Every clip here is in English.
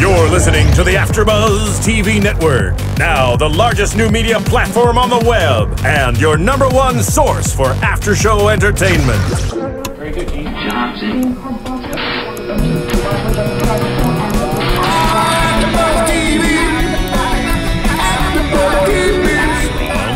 You're listening to the AFTERBUZZ TV network, now the largest new media platform on the web, and your #1 source for after-show entertainment. Very good, Gene. Johnson.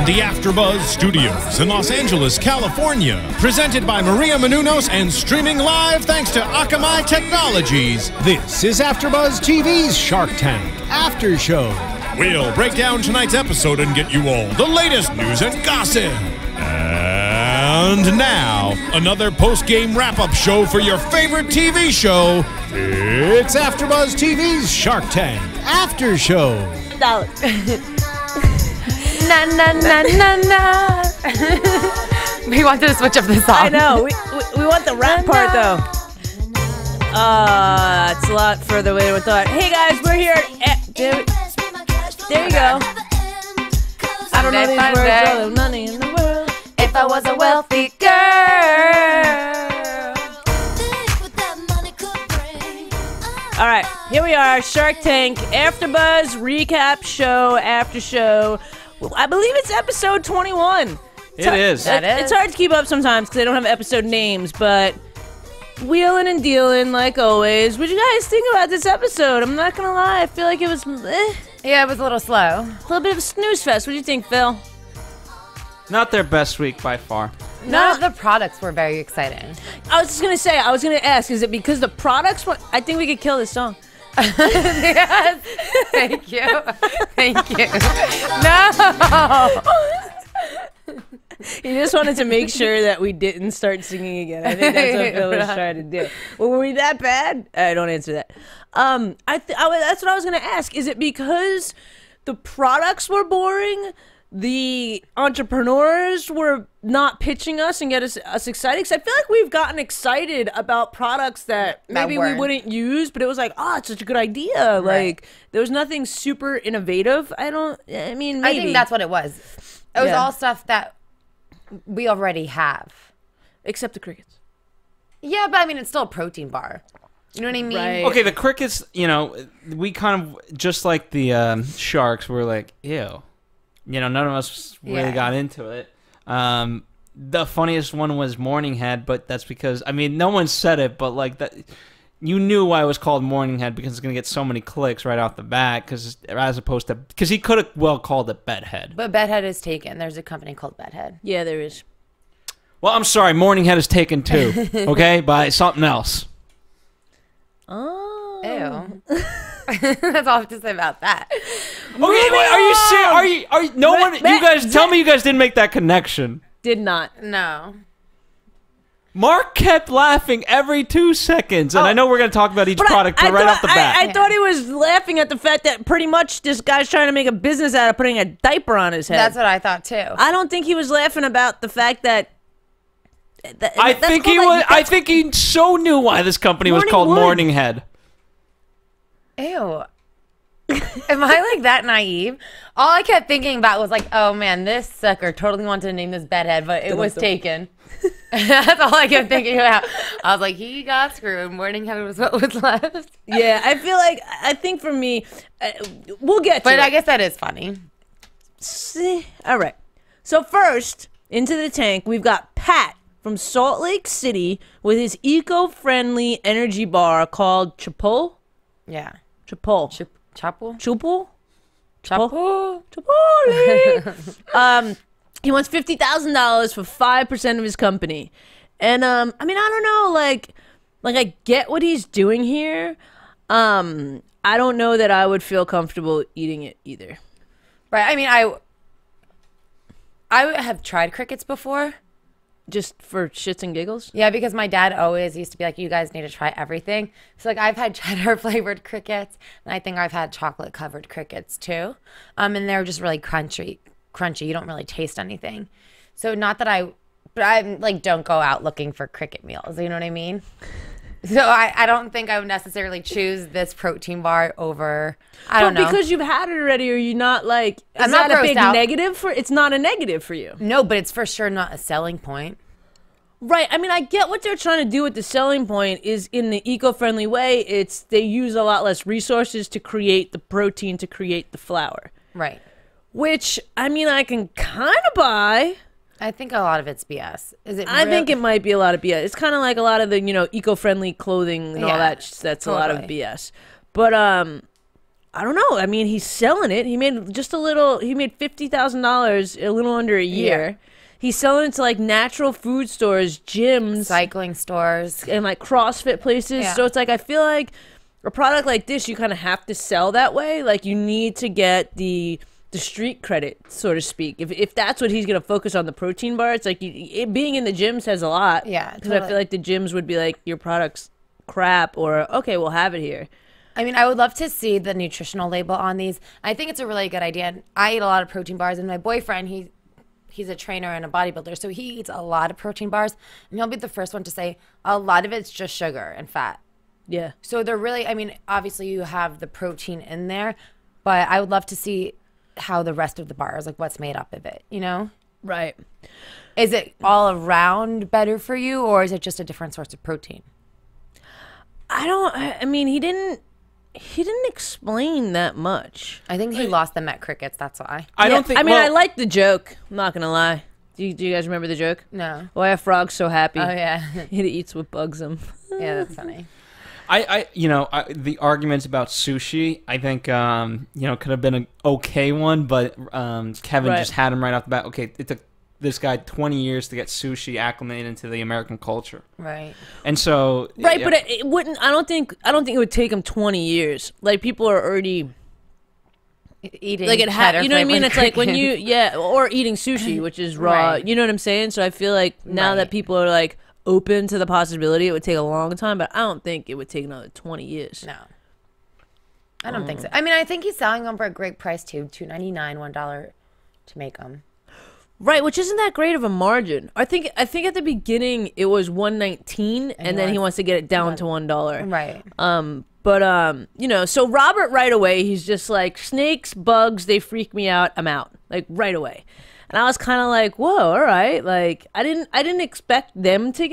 The AFTERBUZZ Studios in Los Angeles, California. Presented by Maria Menounos and streaming live thanks to Akamai Technologies. This is AFTERBUZZ TV's Shark Tank After Show. We'll break down tonight's episode and get you all the latest news and gossip. And now, another post-game wrap-up show for your favorite TV show. It's AFTERBUZZ TV's Shark Tank After Show. Na na na na na. We wanted to switch up the song. I know. We want the rap part though. It's a lot further away than we thought. Hey guys, we're here. There you go. I don't know these words. All the money in the world. If I was a wealthy girl. All right, here we are. Shark Tank AFTERBUZZ recap show after show. I believe it's episode 21. It is. It's hard to keep up sometimes because they don't have episode names, but wheeling and dealing like always. What do you guys think about this episode? I'm not gonna lie, I feel like it was Yeah, it was a little slow. A little bit of a snooze fest. What do you think, Phil? Not their best week by far. None of the products were very exciting. I was just gonna say, I was gonna ask, is it because the products were, I think we could kill this song. Yes. Thank you. Thank you. No. He just wanted to make sure that we didn't start singing again. I think that's what Phil was trying to do. Well, were we that bad? Don't answer that. That's what I was gonna ask. Is it because the products were boring? The entrepreneurs were not pitching us and get us excited? Because I feel like we've gotten excited about products that maybe we wouldn't use, but it was like, oh, it's such a good idea. Right. Like, there was nothing super innovative. I mean, maybe. I think that's what it was. It was all stuff that we already have. Except the crickets. Yeah, but I mean, it's still a protein bar. You know what I mean? Right. Okay, the crickets, you know, we kind of, just like the sharks, were like, ew. You know, none of us really got into it. The funniest one was Morning Head, but that's because, I mean, no one said it, but like that, you knew why it was called Morning Head because it's gonna get so many clicks right off the bat. Because as opposed to, because he could have well called it Bedhead. But Bedhead is taken. There's a company called Bedhead. Yeah, there is. Well, I'm sorry, Morning Head is taken too. Okay, by something else. Oh. Ew. That's all I have to say about that. Okay, wait, are you serious? Are you no one? You guys tell me you guys didn't make that connection. Did not. No. Mark kept laughing every 2 seconds, and I know we're going to talk about each product, but right off the bat. I thought he was laughing at the fact that pretty much this guy's trying to make a business out of putting a diaper on his head. That's what I thought too. I don't think he was laughing about the fact that. I think he was. I think he so knew why this company was called Morning Head. Ew. Am I like that naive? All I kept thinking about was like, oh man, this sucker totally wanted to name this Bedhead, but it was taken. That's all I kept thinking about. I was like, he got screwed. Morning Head was what was left. Yeah, I think for me, we'll get to it. But I guess that is funny. See? All right. So first, into the tank, we've got Pat from Salt Lake City with his eco-friendly energy bar called Chipotle. Yeah. Chipotle. Chipotle? Chipotle? Chipotle? Chipotle. He wants $50,000 for 5% of his company. And, I mean, I don't know, like I get what he's doing here. I don't know that I would feel comfortable eating it either. Right. I mean, I have tried crickets before. Just for shits and giggles? Yeah, because my dad always used to be like, you guys need to try everything. So, like, I've had cheddar-flavored crickets, and I think I've had chocolate-covered crickets, too. And they're just really crunchy. You don't really taste anything. So, not that but I, like, don't go out looking for cricket meals. You know what I mean? So, I don't think I would necessarily choose this protein bar over, I don't know. Because you've had it already, or you're not, like, I'm not a big grossed out. negative for, it's not a negative for you. No, but it's for sure not a selling point. Right. I mean, I get what they're trying to do with the selling point is in the eco-friendly way. It's they use a lot less resources to create the protein, to create the flour. Right. Which, I mean, I can kind of buy. I think a lot of it's BS. Is it? I think it might be a lot of BS. It's kind of like a lot of the, eco-friendly clothing and all that. That's totally. A lot of BS. But, I don't know. I mean, he's selling it. He made he made $50,000 a little under a year. Yeah. He's selling it to like natural food stores, gyms, cycling stores, and like CrossFit places. Yeah. So it's like, I feel like a product like this, you kind of have to sell that way. Like you need to get the street credit, so to speak. If that's what he's going to focus on, the protein bar, it's like being in the gym says a lot. Yeah. Because I feel like the gyms would be like, your product's crap, or okay, we'll have it here. I mean, I would love to see the nutritional label on these. I think it's a really good idea. And I eat a lot of protein bars, and my boyfriend, he's a trainer and a bodybuilder, so he eats a lot of protein bars, and he'll be the first one to say a lot of it's just sugar and fat. Yeah. So they're really, I mean, obviously you have the protein in there, but I would love to see how the rest of the bar is, like what's made up of it, Right. Is it all around better for you, or is it just a different source of protein? I mean, he didn't explain that much. I think he lost them at crickets. That's why. I don't think. I mean, I like the joke. I'm not gonna lie. Do you guys remember the joke? No. Why are frogs so happy? Oh yeah. He eats what bugs them. Yeah, that's funny. The arguments about sushi, I think, could have been an okay one, but Kevin just had him right off the bat. Okay, it took this guy 20 years to get sushi acclimated into the American culture. Right. And so. Right, but it wouldn't. I don't think it would take him 20 years. Like people are already eating like you know what I mean? It's like when or eating sushi, which is raw. Right. You know what I'm saying? So I feel like now that people are like open to the possibility, it would take a long time, but I don't think it would take another 20 years. No. I don't think so. I mean, I think he's selling them for a great price too, $2.99, $1 to make them. Right, which isn't that great of a margin. I think at the beginning it was $1.19, and then he wants to get it down to $1. Right. So Robert right away, he's just like, snakes, bugs, they freak me out. I'm out, like right away. And I was kind of like, whoa, all right. Like I didn't expect them to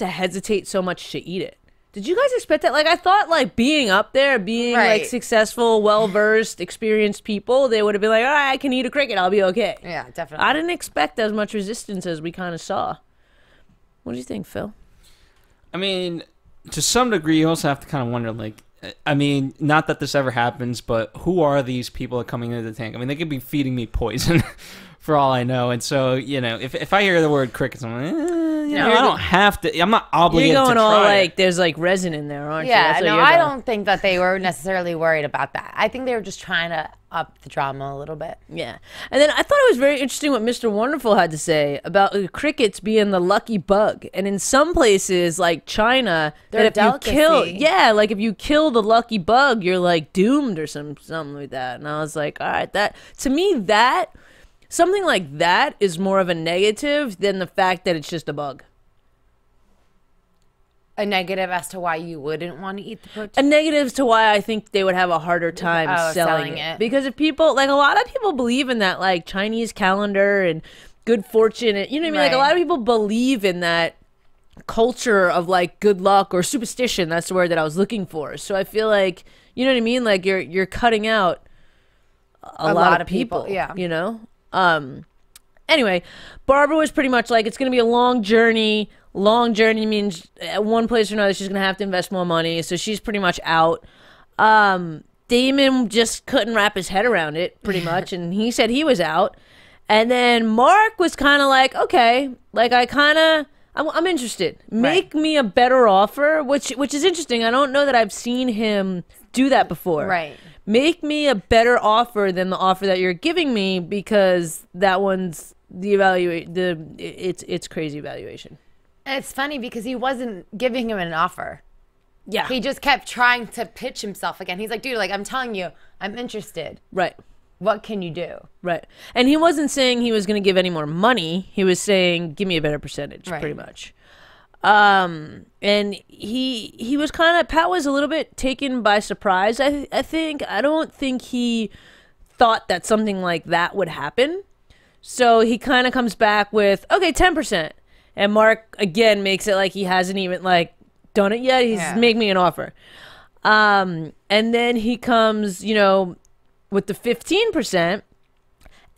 hesitate so much to eat it. Did you guys expect that? Like, I thought, like, being up there, being, like, successful, well-versed, experienced people, they would have been like, all right, I can eat a cricket. I'll be okay. Yeah, definitely. I didn't expect as much resistance as we kind of saw. What do you think, Phil? I mean, to some degree, you also have to kind of wonder, like, I mean, not that this ever happens, but who are these people that are coming into the tank? I mean, they could be feeding me poison for all I know. And so, if I hear the word crickets, I'm like, I don't have to. I'm not obligated to try. You're going all like, there's like resin in there, aren't you? Yeah, no, I don't think that they were necessarily worried about that. I think they were just trying to up the drama a little bit. Yeah. And then I thought it was very interesting what Mr. Wonderful had to say about the crickets being the lucky bug. And in some places, like China, they're that if you kill the lucky bug, you're like doomed or something like that. And I was like, all right, to me, something like that is more of a negative than the fact that it's just a bug. A negative as to why you wouldn't want to eat the protein? A negative to why I think they would have a harder time selling it. Because if people, like a lot of people believe in that like Chinese calendar and good fortune. And, you know what I mean? Like a lot of people believe in that culture of like good luck or superstition. That's the word that I was looking for. So I feel like, you know what I mean? Like you're cutting out a lot of people. Yeah. You know? Anyway, Barbara was pretty much like, it's going to be a long journey. Long journey means at one place or another, she's going to have to invest more money. So she's pretty much out. Damon just couldn't wrap his head around it pretty much. And he said he was out. And then Mark was kind of like, okay, like I'm interested. Make me a better offer, which is interesting. I don't know that I've seen him do that before. Right. Make me a better offer than the offer that you're giving me, because that one's it's crazy evaluation. It's funny because he wasn't giving him an offer. Yeah. He just kept trying to pitch himself again. He's like, dude, like, I'm telling you, I'm interested. Right. What can you do? Right. And he wasn't saying he was going to give any more money. He was saying, give me a better percentage, pretty much. And he was kind of, Pat was a little bit taken by surprise. I don't think he thought that something like that would happen. So he kind of comes back with, okay, 10%. And Mark again makes it like he hasn't even like done it yet. He's make me an offer. And then he comes, you know, with the 15%.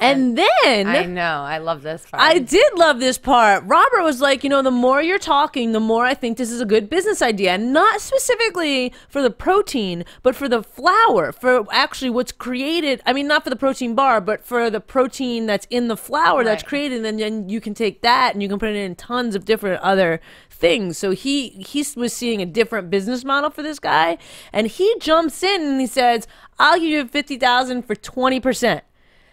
And then I know, I love this part. I did love this part. Robert was like, you know, the more you're talking, the more I think this is a good business idea. And not specifically for the protein, but for the flour, for actually what's created. I mean, not for the protein bar, but for the protein that's in the flour that's created. And then you can take that and you can put it in tons of different other things. So he was seeing a different business model for this guy. And he jumps in and he says, I'll give you $50,000 for 20%.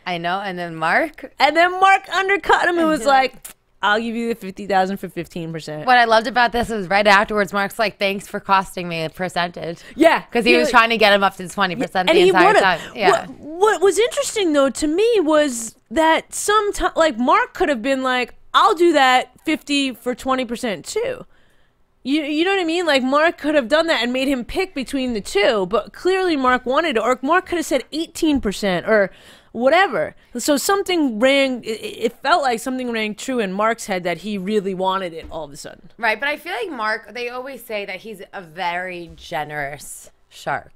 I know, and then Mark undercut him and was like, I'll give you the $50,000 for 15%. What I loved about this was right afterwards, Mark's like, thanks for costing me a percentage. Yeah. Because he was trying to get him up to 20% the entire time. Yeah. What was interesting, though, to me was that sometimes, like, Mark could have been like, I'll do that 50 for 20% too. You know what I mean? Like, Mark could have done that and made him pick between the two, but clearly Mark wanted it, or Mark could have said 18% or whatever. So something rang, it felt like something rang true in Mark's head that he really wanted it all of a sudden. Right, but I feel like Mark, they always say that he's a very generous shark.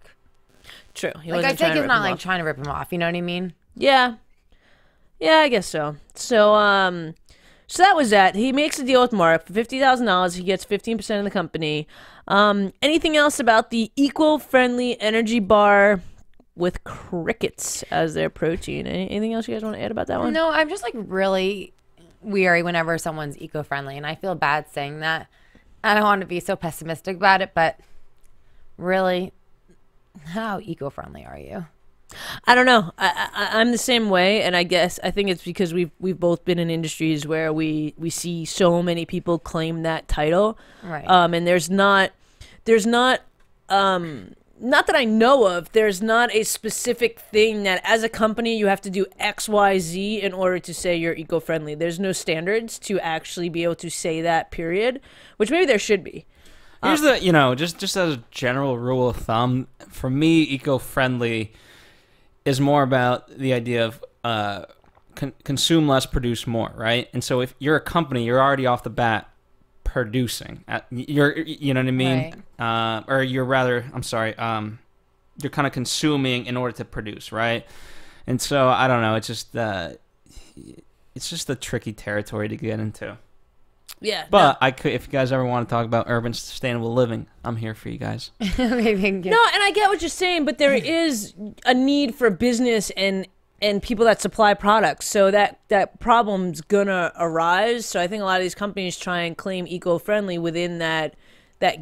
True. Like, I think he's not like trying to rip him off, you know what I mean? Yeah. Yeah, I guess so. So that was that. He makes a deal with Mark for $50,000. He gets 15% of the company. Anything else about the eco-friendly energy bar with crickets as their protein? Anything else you guys want to add about that one? No, I'm just like really weary whenever someone's eco-friendly, and I feel bad saying that. I don't want to be so pessimistic about it, but really, how eco-friendly are you? I don't know. I'm the same way, and I think it's because we've both been in industries where we see so many people claim that title, right? And there's not that I know of, there's not a specific thing that as a company you have to do X, Y, Z in order to say you're eco-friendly. There's no standards to actually be able to say that, period, which maybe there should be. Here's the, you know, just as a general rule of thumb, for me, eco-friendly is more about the idea of consume less, produce more, right? And so if you're a company, you're already off the bat producing. You know what I mean? Right. Or you're rather, I'm sorry, you're kind of consuming in order to produce, right? And so I don't know. It's just the tricky territory to get into. Yeah, but no. If you guys ever want to talk about urban sustainable living, I'm here for you guys. No, and I get what you're saying, but there is a need for business and people that supply products, so that problem's gonna arise. So I think a lot of these companies try and claim eco-friendly within that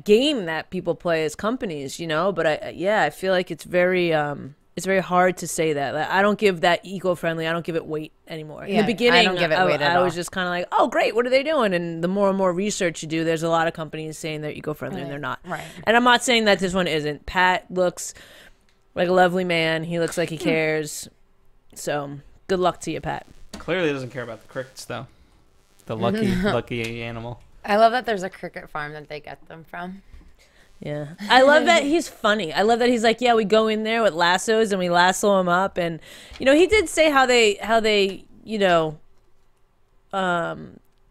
game that people play as companies, you know. But I feel like it's very hard to say that. Like, I don't give that eco-friendly, I don't give it weight anymore. Yeah, in the beginning, I don't give it weight at all. I was just kind of like, oh, great, what are they doing? And the more and more research you do, there's a lot of companies saying they're eco-friendly and they're not. Right. And I'm not saying that this one isn't. Pat looks like a lovely man. He looks like he cares. So good luck to you, Pat. Clearly doesn't care about the crickets, though. The lucky animal. I love that there's a cricket farm that they get them from. Yeah. I love that he's funny. I love that he's like, yeah, we go in there with lassos and we lasso him up. And, you know, he did say how they you know,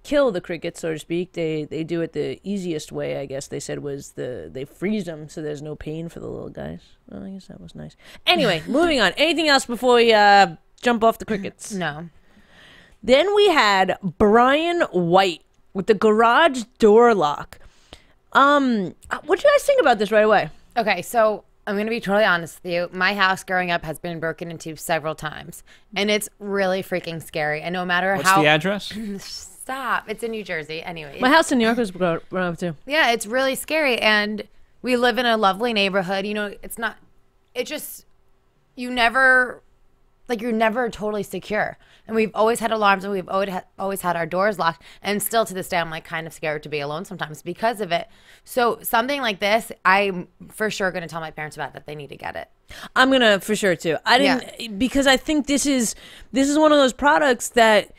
kill the crickets, so to speak. They do it the easiest way, I guess they said, was they freeze them so there's no pain for the little guys. Well, I guess that was nice. Anyway, moving on. Anything else before we jump off the crickets? No. Then we had Brian White with the garage door lock. What do you guys think about this right away? Okay, so I'm going to be totally honest with you. My house growing up has been broken into several times, and it's really freaking scary. And no matter What's the address? Stop. It's in New Jersey. Anyway. My house in New York was broken up too. Yeah, it's really scary, and we live in a lovely neighborhood. You know, you're never totally secure. And we've always had alarms, and we've always had our doors locked. And still to this day, I'm like kind of scared to be alone sometimes because of it. So something like this, I'm for sure going to tell my parents about that they need to get it. I'm going to for sure too. Because I think this is one of those products that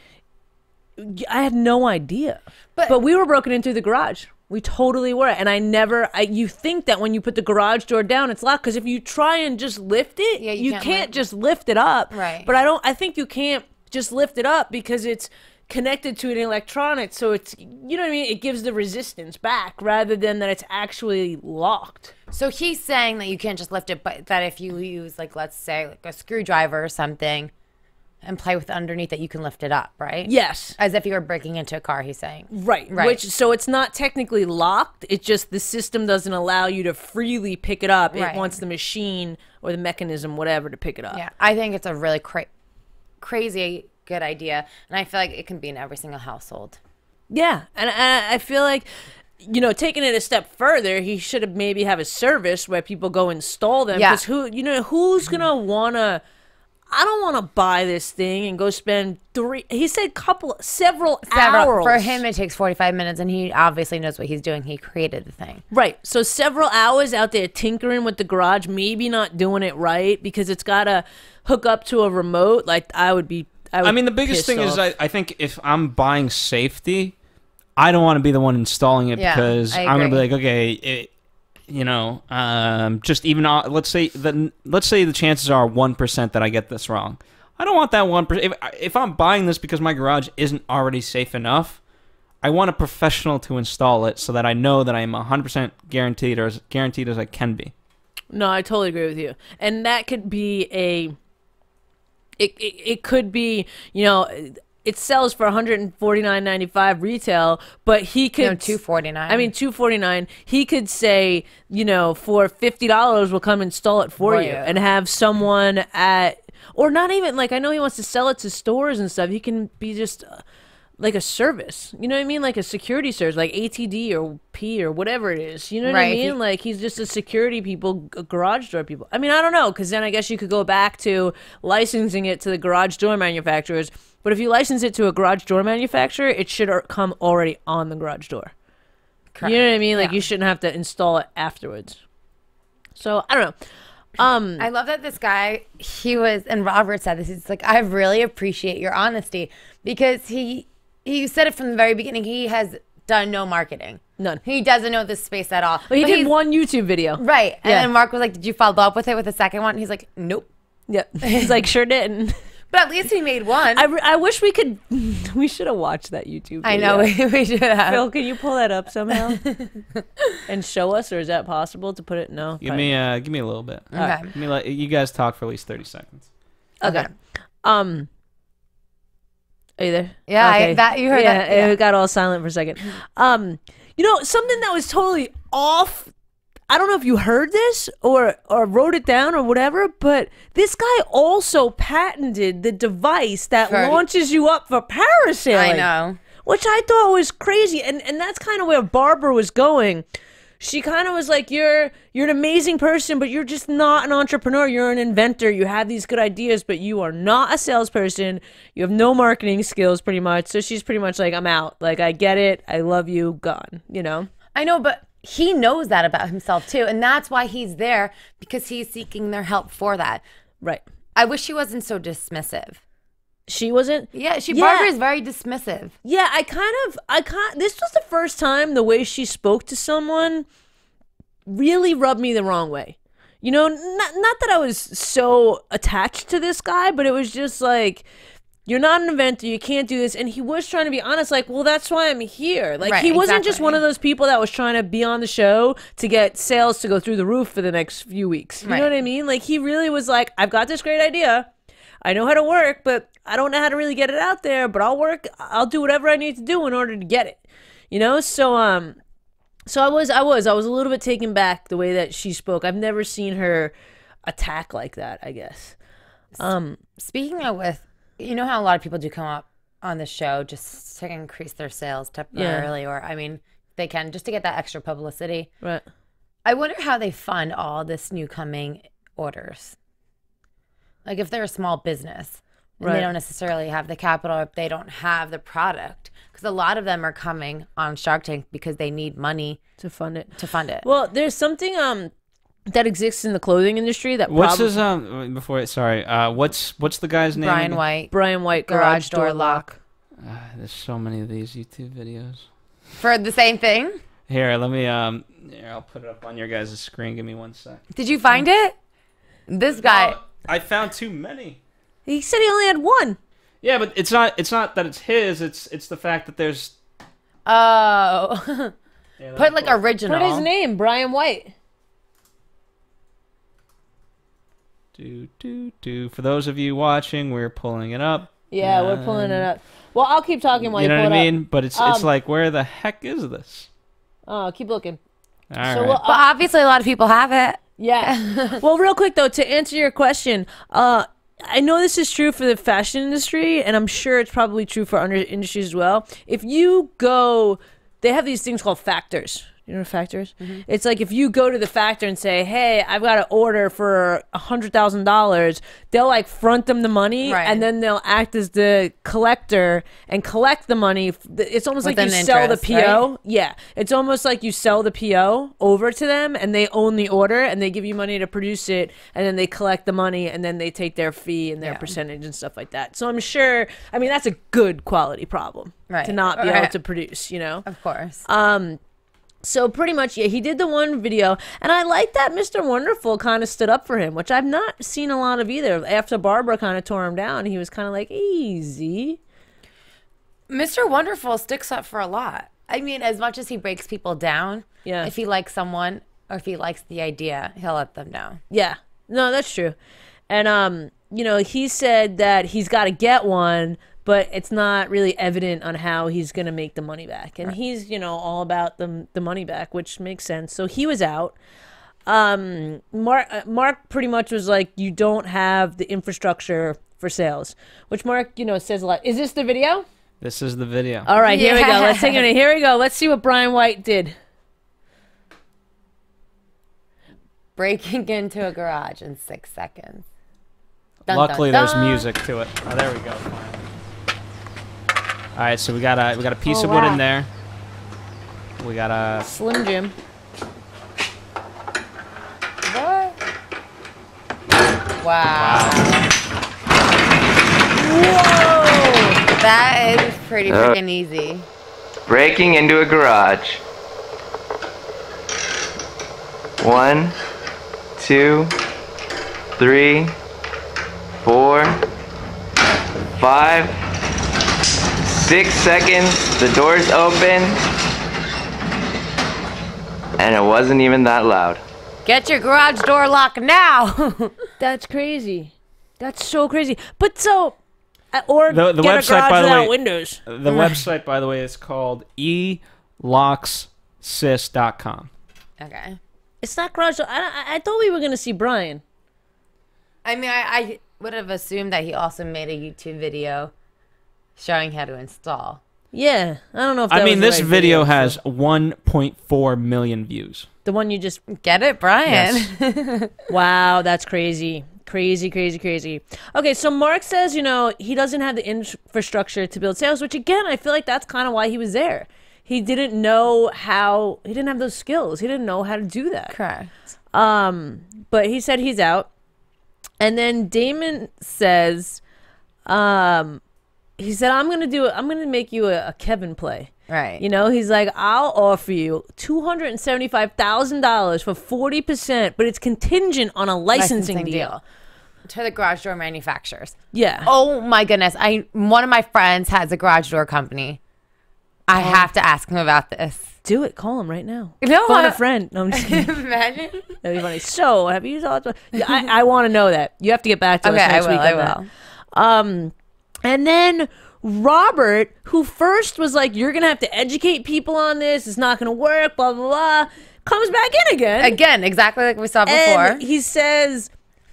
I had no idea. But we were broken into the garage. We totally were. And you think that when you put the garage door down, it's locked. Because if you try and just lift it, you can't just lift it up. Right. But I think you can't just lift it up because it's connected to an electronic, so it's, you know what I mean? It gives the resistance back rather than that it's actually locked. So he's saying that you can't just lift it, but that if you use, like, let's say, like a screwdriver or something and play with underneath that, you can lift it up, right? Yes. As if you were breaking into a car, he's saying. Right. So it's not technically locked. It's just the system doesn't allow you to freely pick it up. It wants the machine or the mechanism, whatever, to pick it up. Yeah, I think it's a really crazy good idea, and I feel like it can be in every single household. Yeah, and I feel like, you know, taking it a step further, he should have maybe have a service where people go install them. Yeah. Because who's gonna wanna? I don't want to buy this thing and go spend he said several hours. For him, it takes 45 minutes, and he obviously knows what he's doing. He created the thing. Right. So several hours out there tinkering with the garage, maybe not doing it right because it's got to hook up to a remote. Like, I mean, the biggest thing is I think if I'm buying safety, I don't want to be the one installing it because I'm going to be like, okay, just even let's say the chances are 1% that I get this wrong. I don't want that 1%. If I'm buying this because my garage isn't already safe enough, I want a professional to install it so that I know that I'm 100% guaranteed, or as guaranteed as I can be. No, I totally agree with you. And that could be it could be, you know, it sells for $149.95 retail, but he could $249. I mean $249. He could say, you know, for $50 we'll come install it for you and have someone or not even, like, I know he wants to sell it to stores and stuff. He can be just like a service, you know what I mean? Like a security service, like ATD or P or whatever it is. You know what I mean? Like, he's just a security garage door people. I mean, I don't know, because then I guess you could go back to licensing it to the garage door manufacturers. But if you license it to a garage door manufacturer, it should come already on the garage door. Correct. You know what I mean? Like, you shouldn't have to install it afterwards. So, I don't know. I love that this guy, and Robert said this, he's like, I really appreciate your honesty, because he said it from the very beginning. He has done no marketing. None. He doesn't know this space at all. But he did one YouTube video. Right. And then Mark was like, did you follow up with it with the second one? He's like, nope. Yep. He's like, sure didn't. But at least he made one. I wish we should have watched that YouTube video. I know, we should have. Phil, can you pull that up somehow and show us, or is that possible to put it? No. Give me a little bit. Okay. You guys talk for at least 30 seconds. Okay. Are you there? Yeah, okay. You heard that. Yeah, it got all silent for a second. You know, something that was totally off. I don't know if you heard this or wrote it down or whatever, but this guy also patented the device that launches you up for parasailing. I know. Which I thought was crazy. And that's kind of where Barbara was going. She kind of was like, you're an amazing person, but you're just not an entrepreneur. You're an inventor. You have these good ideas, but you are not a salesperson. You have no marketing skills, pretty much. So she's pretty much like, I'm out. Like, I get it. I love you. Gone. You know? I know, but he knows that about himself too, and that's why he's there, because he's seeking their help for that. Right. I wish she wasn't so dismissive. She wasn't? Yeah, Barbara is very dismissive. Yeah, this was the first time the way she spoke to someone really rubbed me the wrong way. You know, not that I was so attached to this guy, but it was just like, you're not an inventor, you can't do this. And he was trying to be honest, like, well, that's why I'm here. Like, he wasn't just one of those people that was trying to be on the show to get sales to go through the roof for the next few weeks. You know what I mean? Like, he really was like, I've got this great idea. I know how to work, but I don't know how to really get it out there, but I'll do whatever I need to do in order to get it. You know? So I was a little bit taken back the way that she spoke. I've never seen her attack like that, I guess. Speaking of you know how a lot of people do come up on the show just to increase their sales temporarily, or, I mean, they can, just to get that extra publicity. Right. I wonder how they fund all this new coming orders. Like, if they're a small business and they don't necessarily have the capital, if they don't have the product, because a lot of them are coming on Shark Tank because they need money to fund it. Well, there's something that exists in the clothing industry that what's the guy's name? Brian White, garage door lock. There's so many of these YouTube videos for the same thing. Here, let me I'll put it up on your guys' screen. Give me 1 sec. Did you find it? This guy. I found too many. He said he only had one. Yeah, but it's not that it's his. It's the fact that there's. Oh. Yeah, Put like original. Put his name, Brian White. For those of you watching, we're pulling it up. Yeah, we're pulling it up. Well, I'll keep talking while you pull it up. You know what I mean? But it's like, where the heck is this? Oh, keep looking. All right. But obviously a lot of people have it. Yeah. Well, real quick though, to answer your question, I know this is true for the fashion industry, and I'm sure it's probably true for other industries as well. If you go, they have these things called factors. You know what factors? It's like if you go to the factor and say, hey, I've got an order for $100,000, they'll like front them the money, Right. and then they'll act as the collector and collect the money. It's almost With like you an sell the interest, PO. right? Yeah. It's almost like you sell the PO over to them, and they own the order, and they give you money to produce it, and then they collect the money, and then they take their fee and their percentage and stuff like that. So I'm sure, I mean, that's a good quality problem Right. to not be able to produce, you know? Of course. So pretty much, yeah, he did the one video, and I like that Mr. Wonderful kind of stood up for him, which I've not seen a lot of either. After Barbara kind of tore him down, he was kind of like, easy. Mr. Wonderful sticks up for a lot. I mean, as much as he breaks people down, Yeah. if he likes someone or if he likes the idea, he'll let them know. Yeah, no, that's true. And, you know, he said that he's got to get one, but it's not really evident on how he's going to make the money back. And he's, you know, all about the money back, which makes sense. So he was out. Mark pretty much was like, you don't have the infrastructure for sales, which Mark, you know, says a lot. Is this the video? This is the video. All right, here we go. Let's take it. Here we go. Let's see what Brian White did. Breaking into a garage in 6 seconds. Luckily, dun, there's dun. music to it. Oh, there we go. All right, so we got a piece Oh, of wood wow. in there. We got a Slim Jim. What? Wow. Whoa! That is pretty freaking easy. Breaking into a garage. 1, 2, 3, 4, 5, 6 seconds. The door's open. And it wasn't even that loud. Get your garage door locked now. That's crazy. That's so crazy. But so, or The get website, a garage by the without way- windows. the website, by the way, is called elocksys.com. Okay. It's not garage. I thought we were gonna see Brian. I mean, I would have assumed that he also made a YouTube video showing how to install. Yeah, I don't know if that I mean, was the this right video so- has 1.4 million views. the one you just. Get it, Brian? Yes. Wow, that's crazy. Crazy. Okay, so Mark says, you know, he doesn't have the infrastructure to build sales, which again, I feel like that's kind of why he was there. He didn't know how, he didn't have those skills. He didn't know how to do that. Correct. But he said he's out. And then Damon says, he said, I'm going to make you a Kevin play. Right. You know, he's like, I'll offer you $275,000 for 40%, but it's contingent on a licensing deal. To the garage door manufacturers. Yeah. Oh my goodness. One of my friends has a garage door company. I have to ask him about this. Do it. Call him right now. No, Phone a friend. No, I'm just kidding. Imagine. That'd be funny. So, have you thought? Yeah, I want to know that. You have to get back to us Okay, next week. I on that. will. And then Robert, who first was like, "You're gonna have to educate people on this. It's not gonna work." Blah blah blah. Comes back in again. Again, exactly like we saw before. And he says,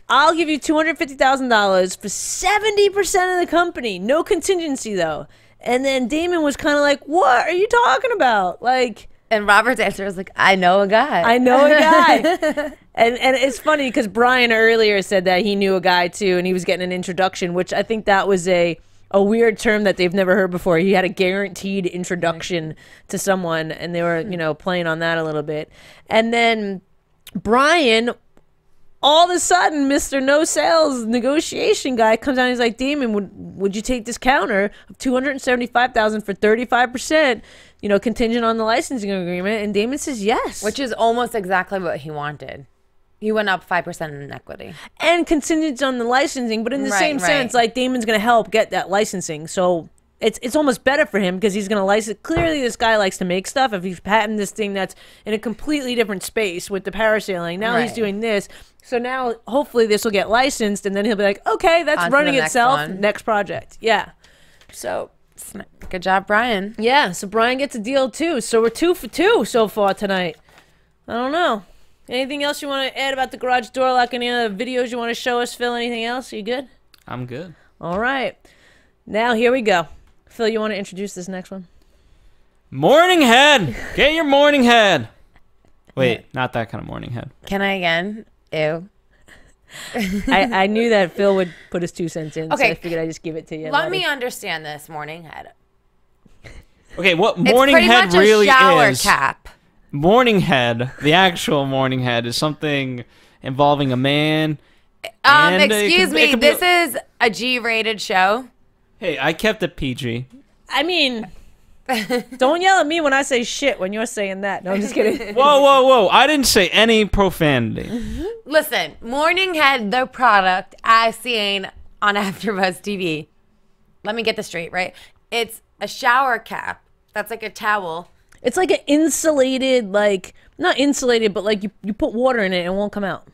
"I'll give you $250,000 for 70% of the company. No contingency though." And then Damon was kind of like, "What are you talking about?" Like. And Robert's answer was like, I know a guy. I know a guy. and it's funny because Brian earlier said that he knew a guy too, and he was getting an introduction, which I think that was a weird term that they've never heard before. He had a guaranteed introduction to someone, and they were, you know, playing on that a little bit. And then Brian, all of a sudden, Mr. No Sales negotiation guy comes out and he's like, Damon, would you take this counter of $275,000 for 35%, you know, contingent on the licensing agreement? And Damon says yes. Which is almost exactly what he wanted. He went up 5% in equity. And contingent on the licensing, but in the same sense, like Damon's going to help get that licensing. So it's almost better for him because he's going to license. Clearly, this guy likes to make stuff. If he's patented this thing that's in a completely different space with the parasailing, now he's doing this. So now, hopefully, this will get licensed, and then he'll be like, okay, that's on running itself. One. Next project. Yeah. So, good job, Brian. Yeah, so Brian gets a deal, too. So we're 2 for 2 so far tonight. I don't know. Anything else you want to add about the garage door lock? Any other videos you want to show us, Phil? Anything else? You good? I'm good. All right. Now, here we go. Phil, you want to introduce this next one? Morning head. Get your morning head. Wait, not that kind of morning head. Can I again? Ew. I knew that Phil would put his 2 cents in, Okay. so I figured I'd just give it to you. Let me understand this morning head. Okay, what morning head it's pretty much really a shower is? cap. Morning head, the actual morning head, is something involving a man. and Excuse me, it could be this is a G-rated show. Hey, I kept it PG. I mean, don't yell at me when I say shit when you're saying that. No, I'm just kidding. Whoa, whoa, whoa. I didn't say any profanity. Listen, Morning Head, the product as seen on AfterBuzz TV. Let me get this straight, right? It's a shower cap. That's like a towel. It's like an insulated, like, not insulated, but like you put water in it and it won't come out.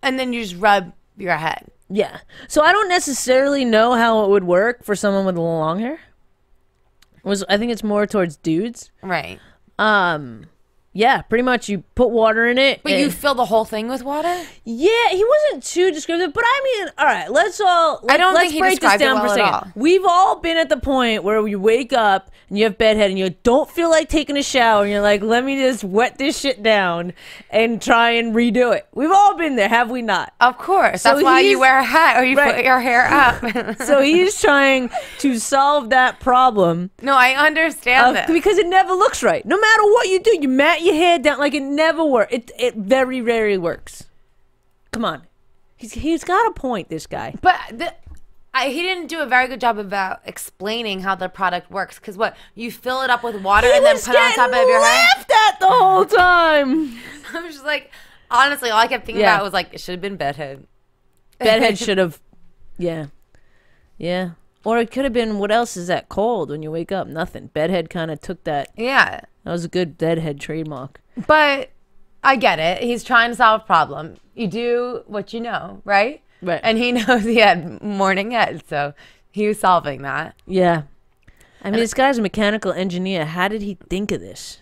And then you just rub your head. Yeah. So I don't necessarily know how it would work for someone with long hair. I think it's more towards dudes. Right. Yeah, pretty much you put water in it. But you fill the whole thing with water? Yeah, he wasn't too descriptive, but I mean, all right, let's break this down for a second. We've all been at the point where you wake up and you have bedhead and you don't feel like taking a shower and you're like, let me just wet this shit down and try and redo it. We've all been there, have we not? Of course. So that's why you wear a hat or you put your hair up. So he's trying to solve that problem. No, I understand that. Because it never looks right. No matter what you do, you mat your hair down, like it never works. It very rarely works. Come on. He's got a point, this guy. But he didn't do a very good job about explaining how the product works. Because what, you fill it up with water and then put it on top of your head? Laughed at the whole time. I was just like, honestly, all I kept thinking about was like, it should have been bedhead. Bedhead should have, yeah. Yeah. Or it could have been, what else is that called when you wake up? Nothing. Bedhead kind of took that. Yeah. That was a good bedhead trademark. But I get it. He's trying to solve a problem. You do what you know, right? Right. And he knows he had morning head, so he was solving that. Yeah. I mean, this guy's a mechanical engineer. How did he think of this?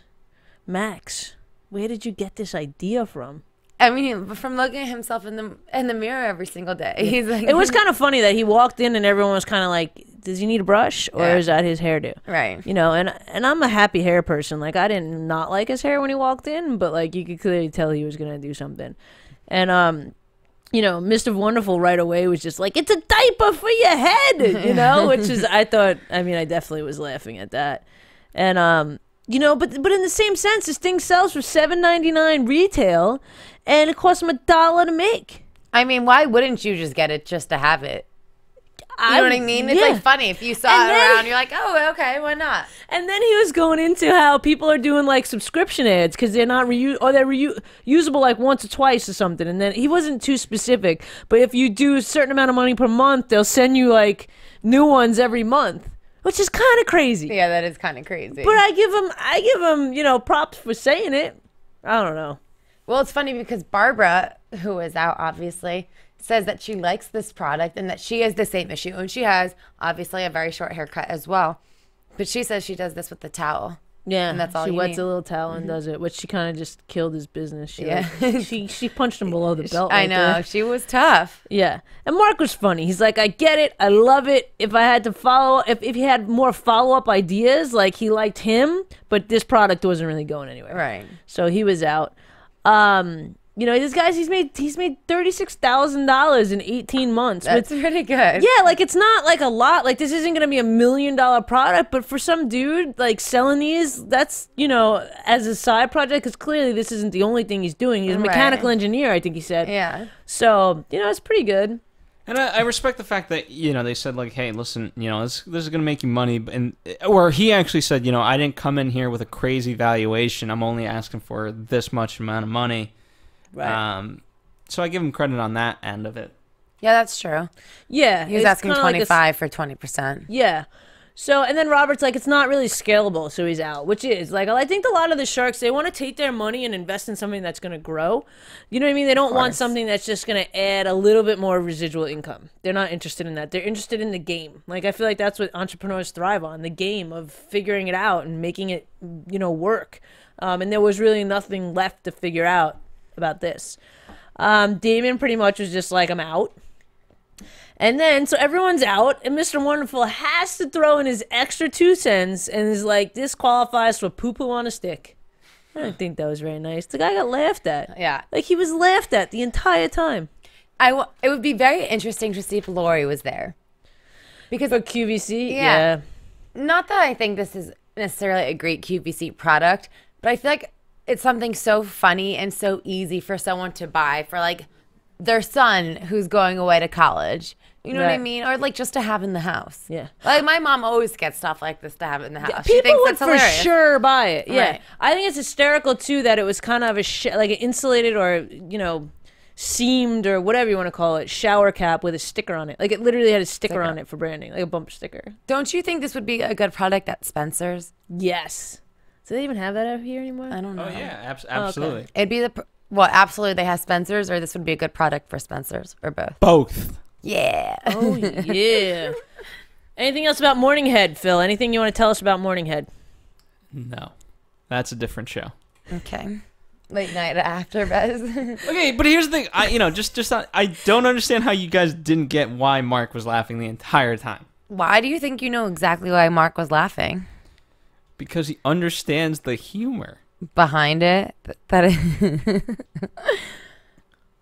Max, where did you get this idea from? I mean, from looking at himself in the mirror every single day. Yeah. He's like, it was kind of funny that he walked in and everyone was kind of like, does he need a brush or is that his hairdo? Right. You know, and I'm a happy hair person. Like, I did not like his hair when he walked in, but like you could clearly tell he was going to do something. And you know, Mr. Wonderful right away was just like, it's a diaper for your head, you know, which is, I definitely was laughing at that. And you know, but in the same sense, this thing sells for $7.99 retail, and it costs him $1 to make. I mean, why wouldn't you just get it just to have it? You know what I mean? It's like funny. If you saw it around, you're like, oh, okay, why not? And then he was going into how people are doing like subscription ads because they're not reusable like once or twice or something. And then he wasn't too specific, but if you do a certain amount of money per month, they'll send you like new ones every month. Which is kind of crazy. Yeah, that is kind of crazy. But I give him, you know, props for saying it. I don't know. Well, it's funny because Barbara, who is out obviously, says that she likes this product and that she has the same issue. And she has obviously a very short haircut as well. But she says she does this with the towel. Yeah, and that's all she you wets need. a little towel and does it, which she kind of just killed his business. She she punched him below the belt. I know, there. she was tough. Yeah, and Mark was funny. He's like, I get it, I love it. If I had to follow, if he had more follow up ideas, like he liked him, but this product wasn't really going anywhere. Right. So he was out. You know, this guy's he's made $36,000 in 18 months. That's pretty good. Yeah, like it's not like a lot. Like this isn't gonna be $1 million product, but for some dude like selling these, that's, you know, as a side project, because clearly this isn't the only thing he's doing. He's a mechanical engineer, I think he said. Yeah. So you know, it's pretty good. And I respect the fact that, you know, they said like, hey, listen, you know, this is gonna make you money, or he actually said, you know, I didn't come in here with a crazy valuation. I'm only asking for this much amount of money. Right. So I give him credit on that end of it. Yeah, that's true. Yeah. He was it's asking kinda like a 25 for 20%. Yeah. So, and then Robert's like, it's not really scalable, so he's out, which is, like, I think a lot of the sharks, they want to take their money and invest in something that's going to grow. You know what I mean? They don't want something that's just going to add a little bit more residual income. They're not interested in that. They're interested in the game. Like, I feel like that's what entrepreneurs thrive on, the game of figuring it out and making it, you know, work. And there was really nothing left to figure out about this. Damon pretty much was just like, I'm out. And then, so everyone's out, and Mr. Wonderful has to throw in his extra 2 cents and is like, this qualifies for poo-poo on a stick. I don't think that was very nice. The guy got laughed at. Yeah. Like, he was laughed at the entire time. It would be very interesting to see if Lori was there. Because For QVC? Yeah. Not that I think this is necessarily a great QVC product, but I feel like it's something so funny and so easy for someone to buy for, like, their son who's going away to college. You know what I mean? Or, like, just to have in the house. Yeah. Like, my mom always gets stuff like this to have in the house. Yeah, She people thinks would it's for hilarious. sure buy it. Yeah. Right. I think it's hysterical, too, that it was kind of like an insulated or, you know, seamed or whatever you want to call it, shower cap with a sticker on it. Like, it literally had a sticker on it for branding, like a bumper sticker. Don't you think this would be a good product at Spencer's? Yes. Do they even have that out here anymore? I don't know. Oh, yeah, absolutely. It'd be well, absolutely they have Spencer's, or this would be a good product for Spencer's, or both. Both. Yeah. Oh, yeah. Anything else about Morning Head, Phil? Anything you want to tell us about Morning Head? No. That's a different show. Okay. Late night after AFTERBUZZ. Okay, but here's the thing. I don't understand how you guys didn't get why Mark was laughing the entire time. Why do you think you know exactly why Mark was laughing? Because he understands the humor. Behind it? That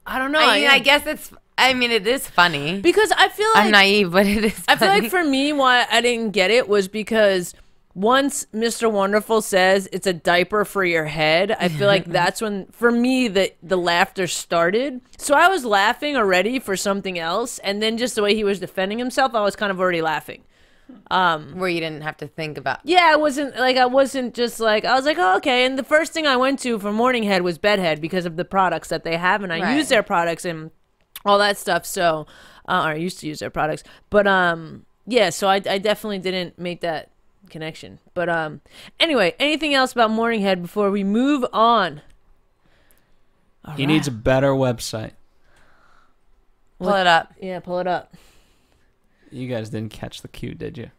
I don't know. I guess it is funny. Because I feel like I'm naive, but it is funny. I feel like for me, why I didn't get it was because once Mr. Wonderful says it's a diaper for your head, I feel like that's when, for me, the laughter started. So I was laughing already for something else, and then just the way he was defending himself, I was kind of already laughing. Where you didn't have to think about. Yeah, I wasn't just like, I was like, oh, okay. And the first thing I went to for Morning Head was Bedhead because of the products that they have, and I use their products and all that stuff. So, or I used to use their products, but yeah. So I definitely didn't make that connection. But anyway, anything else about Morning Head before we move on? He needs a better website. Pull it up. Yeah, pull it up. You guys didn't catch the cue, did you?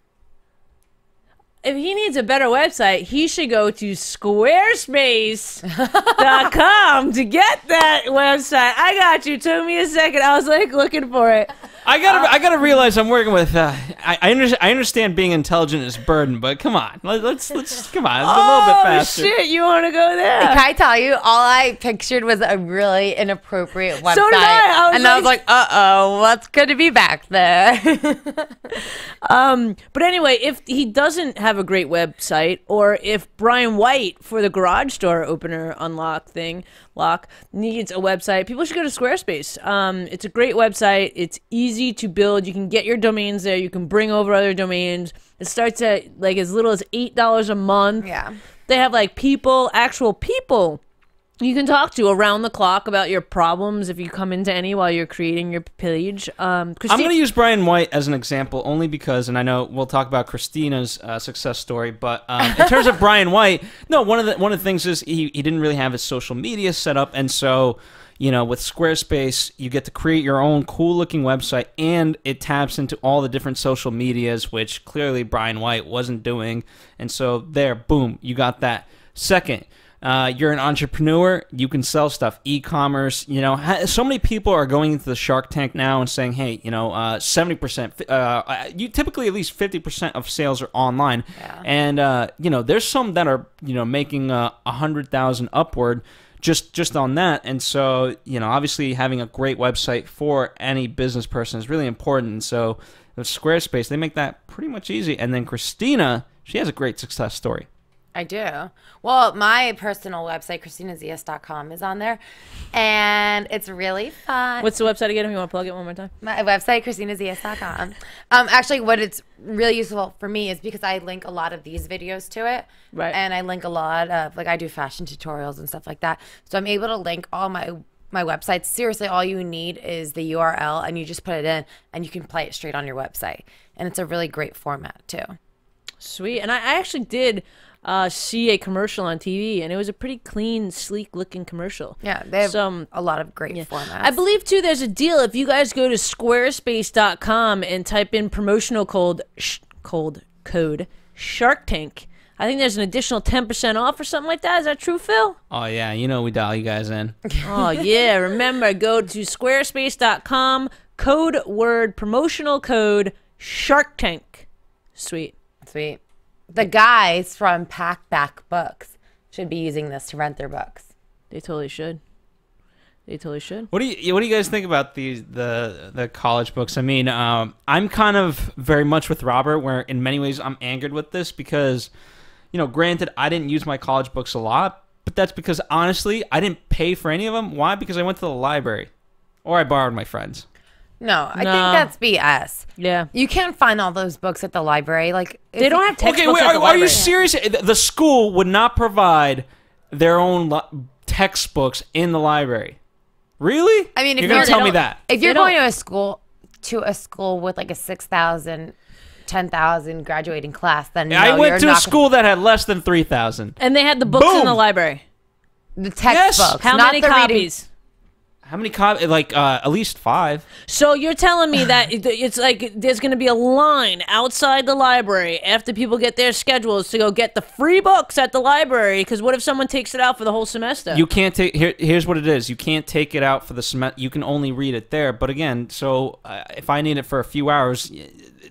If he needs a better website, he should go to squarespace.com to get that website. I got you. Took me a second. I was like looking for it. I gotta realize I'm working with. I understand being intelligent is a burden, but come on, let's come on, a little bit faster. Oh shit, you want to go there? Can I tell you, all I pictured was a really inappropriate website. So did I. I was like, uh-oh, what's going to be back there? But anyway, if he doesn't have a great website, or if Brian White for the garage door opener unlock needs a website, people should go to Squarespace. It's a great website. It's easy to build. You can get your domains there. You can bring over other domains. It starts at like as little as $8 a month. Yeah. They have like actual people you can talk to around the clock about your problems if you come into any while you're creating your page. I'm going to use Brian White as an example only because, and I know we'll talk about Kristina's success story, but in terms of Brian White, no, one of the things is he didn't really have his social media set up, and so, you know, with Squarespace, you get to create your own cool-looking website, and it taps into all the different social medias, which clearly Brian White wasn't doing, and so there, boom, you got that. Second, you're an entrepreneur, you can sell stuff, e-commerce, you know, so many people are going into the Shark Tank now and saying, hey, you know, 70%, you typically at least 50% of sales are online. Yeah. And, you know, there's some that are, you know, making 100,000 upward just on that. And so, you know, obviously having a great website for any business person is really important. And so with Squarespace, they make that pretty much easy. And then Kristina, she has a great success story. I do. Well, my personal website, KristinaZias.com, is on there, and it's really fun. What's the website again if you want to plug it one more time? My website, KristinaZias.com. Actually, what it's really useful for me is because I link a lot of these videos to it, right? And I link a lot of, like, I do fashion tutorials and stuff like that, so I'm able to link all my my website. Seriously, all you need is the URL, and you just put it in, and you can play it straight on your website. And it's a really great format too. Sweet. And I actually did see a commercial on TV, and it was a pretty clean, sleek-looking commercial. Yeah, they have a lot of great formats. I believe, too, there's a deal. If you guys go to squarespace.com and type in promotional code Shark Tank, I think there's an additional 10% off or something like that. Is that true, Phil? Oh, yeah. You know we dial you guys in. Oh, yeah. Remember, go to squarespace.com, promotional code Shark Tank. Sweet. Sweet. The guys from Packback Books should be using this to rent their books. They totally should. They totally should. What do you guys think about the college books? I mean, I'm kind of very much with Robert, where in many ways I'm angered with this because, you know, granted, I didn't use my college books a lot, but that's because honestly, I didn't pay for any of them. Why? Because I went to the library, or I borrowed my friends. No, I think that's BS. Yeah. You can't find all those books at the library. Like, they don't have textbooks Okay, wait, at the are library. you serious? The school would not provide their own textbooks in the library. Really? I mean, if you're gonna tell me don't- that. If you're going to a school with like a 6,000, 10,000 graduating class, then no, I went you're to a not school that had less than 3,000. And they had the books in Boom. the library. the textbooks. How not many the reading- copies? How many copies? Like at least 5. So you're telling me that it's like there's going to be a line outside the library after people get their schedules to go get the free books at the library, because what if someone takes it out for the whole semester? You can't take here's what it is. You can't take it out for the semester. You can only read it there. But again, so if I need it for a few hours,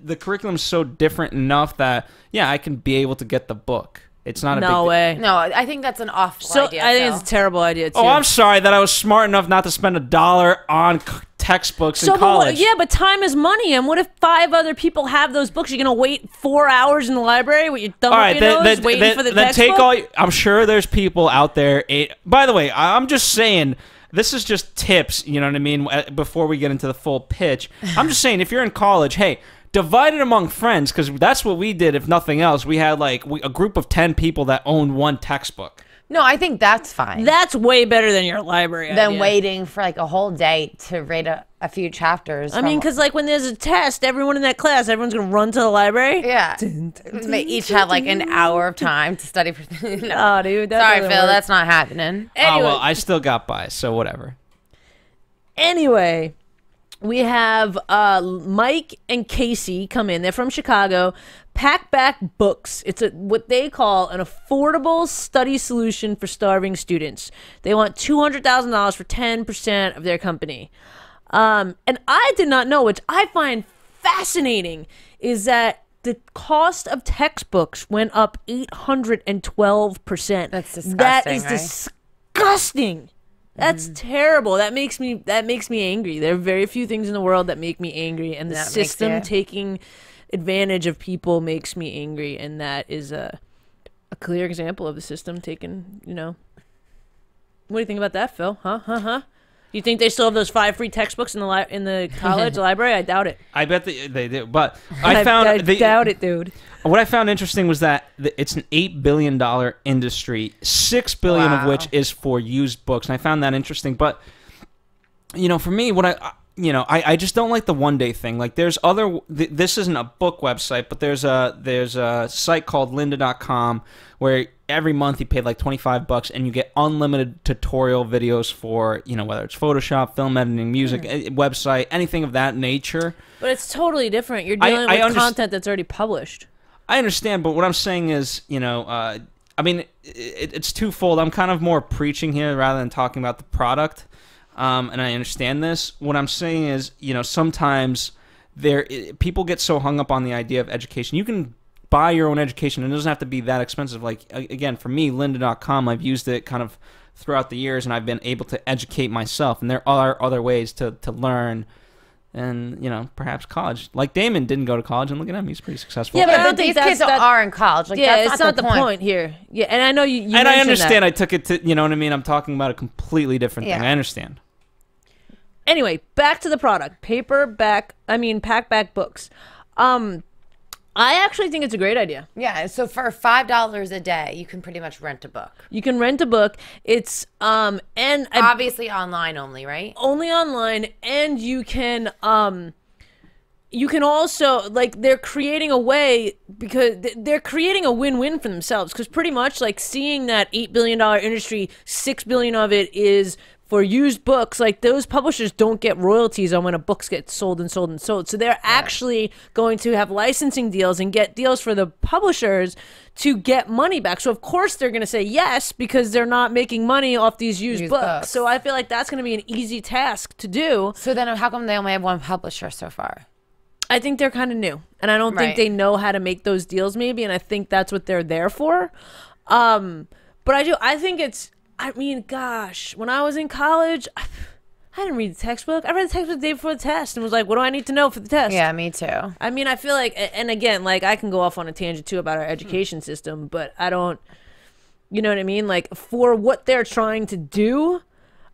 the curriculum's so different enough that yeah, I can be able to get the book. It's not a no big way. No, I think that's an awful So idea. I think Phil. it's a terrible idea too. Oh, I'm sorry that I was smart enough not to spend $1 on textbooks in college. But time is money. And what if 5 other people have those books? You're gonna wait 4 hours in the library with your thumb up your nose, waiting for the then textbook? take all. I'm sure there's people out there. By the way, I'm just saying. This is just tips. You know what I mean? Before we get into the full pitch, I'm just saying if you're in college, hey. Divide it among friends, because that's what we did. If nothing else, we had like a group of 10 people that owned one textbook. No, I think that's fine. That's way better than your library than idea. waiting for like a whole day to read a few chapters. I mean, because like when there's a test, everyone in that class, everyone's gonna run to the library. yeah, they each have like an hour of time to study for. No. Oh, dude, that Sorry, doesn't Phil, work. that's not happening. Anyway, Oh well, I still got by, so whatever. Anyway, we have Mike and Casey come in. They're from Chicago. Packback Books. It's what they call an affordable study solution for starving students. They want $200,000 for 10% of their company. And I did not know, which I find fascinating, is that the cost of textbooks went up 812%. That's disgusting, That is right? disgusting. That's terrible. That makes me angry. There are very few things in the world that make me angry, and the That makes system you- taking advantage of people makes me angry, and that is a clear example of the system taking, you know. What do you think about that, Phil? Huh? You think they still have those 5 free textbooks in the college library? I doubt it. I bet they do, but I found I doubt it, dude. What I found interesting was that it's an $8 billion industry, $6 billion of Wow. which is for used books, and I found that interesting. But you know, for me, I just don't like the one-day thing. Like, there's other. This isn't a book website, but there's a site called lynda.com where every month you pay like $25 and you get unlimited tutorial videos for, you know, whether it's Photoshop, film editing, music, website, anything of that nature. But it's totally different. You're dealing with content that's already published. I understand, but what I'm saying is, you know, I mean, it's twofold. I'm kind of more preaching here rather than talking about the product, and I understand this. What I'm saying is, you know, sometimes people get so hung up on the idea of education. You can buy your own education, and it doesn't have to be that expensive. Like, again, for me, lynda.com, I've used it kind of throughout the years, and I've been able to educate myself, and there are other ways to learn. And, you know, perhaps college. Like, Damon didn't go to college, and look at him. He's pretty successful. Yeah, but I But don't these think kids that's are in college. Like, yeah, that's it's not the point. point here. Yeah, and I know you and I mentioned understand. that. I took it to, you know what I mean? I'm talking about a completely different thing. Yeah. I understand. Anyway, back to the product. Packback books. I actually think it's a great idea. Yeah, so for $5 a day, you can pretty much rent a book. You can rent a book. It's and Obviously online only, right? only online, and you can also, like, they're creating a way, because they're creating a win-win for themselves, because pretty much, like, seeing that $8 billion industry, $6 billion of it is for used books, like, those publishers don't get royalties on when a book gets sold and sold and sold. So they're actually going to have licensing deals and get deals for the publishers to get money back. So of course they're going to say yes, because they're not making money off these used books. So I feel like that's going to be an easy task to do. So then how come they only have one publisher so far? I think they're kind of new, and I don't think they know how to make those deals, maybe, and I think that's what they're there for. But I think it's, I mean, gosh, when I was in college, I didn't read the textbook. I read the textbook the day before the test and was like, what do I need to know for the test? Yeah, me too. I mean, I feel like, and again, like, I can go off on a tangent too about our education system, but I don't, you know what I mean? Like, for what they're trying to do,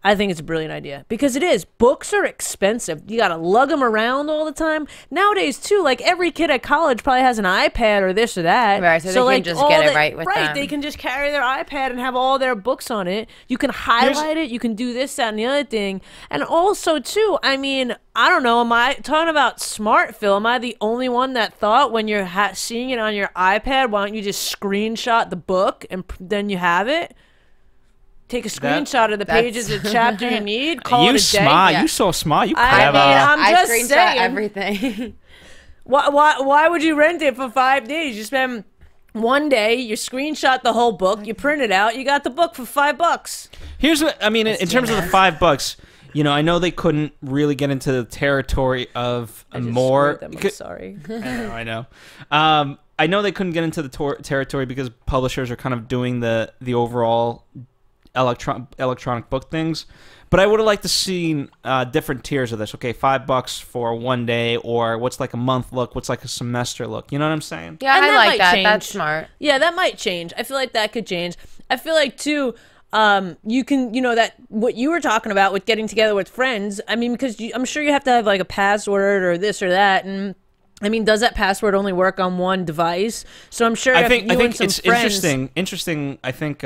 I think it's a brilliant idea, because it is. Books are expensive. You got to lug them around all the time. Nowadays, too, like, every kid at college probably has an iPad or this or that. Right, so they like, can just get it right with them. Right, they can just carry their iPad and have all their books on it. You can highlight it. You can do this, that, and the other thing. And also, too, I mean, I don't know, am I talking about smart, Phil? Am I the only one that thought when you're seeing it on your iPad, why don't you just screenshot the book and then you have it? Take a screenshot of the pages of the chapter you need. Call it a day. Smart. Yeah. You so smart. You clever. I mean, I'm just screenshot saying. everything. Why would you rent it for 5 days? You spend one day, you screenshot the whole book, you print it out, you got the book for $5. Here's what I mean. In terms of the $5, you know, I know they couldn't really get into the territory of more. I'm sorry. I know. I know they couldn't get into the territory because publishers are kind of doing the overall electronic book things, but I would have liked to see different tiers of this. Okay, $5 for one day, or what's like a month look, what's like a semester look. You know what I'm saying? Yeah, And I that like might that. change. That's smart. Yeah, that might change. I feel like that could change. I feel like, too, you can, you know, that what you were talking about with getting together with friends, I mean, because I'm sure you have to have like a password or this or that, and I mean, does that password only work on one device? So I'm sure I think it's interesting. I think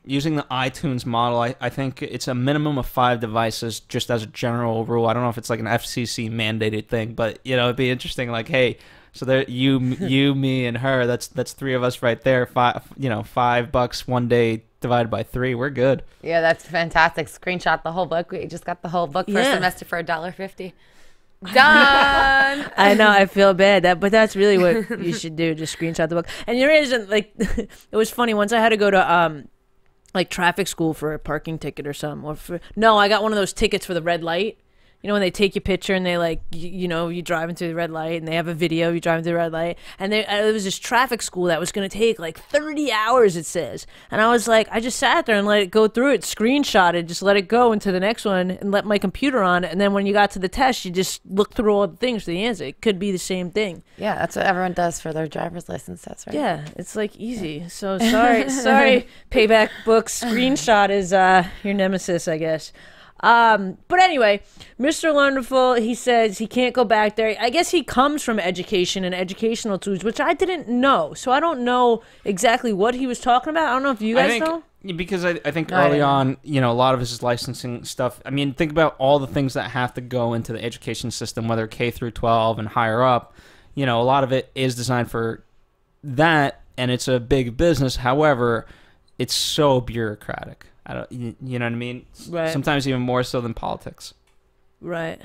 using the iTunes model, I think it's a minimum of 5 devices, just as a general rule. I don't know if it's like an FCC mandated thing, but you know, it'd be interesting. Like, hey, so there, you, me, and her. That's 3 of us right there. $5 one day divided by 3. We're good. Yeah, that's fantastic. Screenshot the whole book. We just got the whole book for a semester for $1.50. Done. I know, I feel bad, but that's really what you should do. Just screenshot the book. And there isn't, like, it was funny once I had to go to like traffic school for a parking ticket or something. No, I got one of those tickets for the red light. You know, when they take your picture and they, like, you know, you driving through the red light, and they have a video, you driving through the red light. And it was this traffic school that was going to take, like, 30 hours, it says. And I was like, I just sat there and let it go through it, screenshotted, just let it go into the next one and let my computer on. And then when you got to the test, you just look through all the things for the answer. It could be the same thing. Yeah, that's what everyone does for their driver's license test, right? Yeah, it's, like, easy. So sorry, Payback Books screenshot is your nemesis, I guess. But anyway, Mr. Wonderful, he says he can't go back there. I guess he comes from education and educational tools, which I didn't know. So I don't know exactly what he was talking about. I don't know if you guys know. Because I think early on, you know, a lot of his licensing stuff. I mean, think about all the things that have to go into the education system, whether K through 12 and higher up. You know, a lot of it is designed for that, and it's a big business. However, it's so bureaucratic. You know what I mean? Right. Sometimes even more so than politics. Right.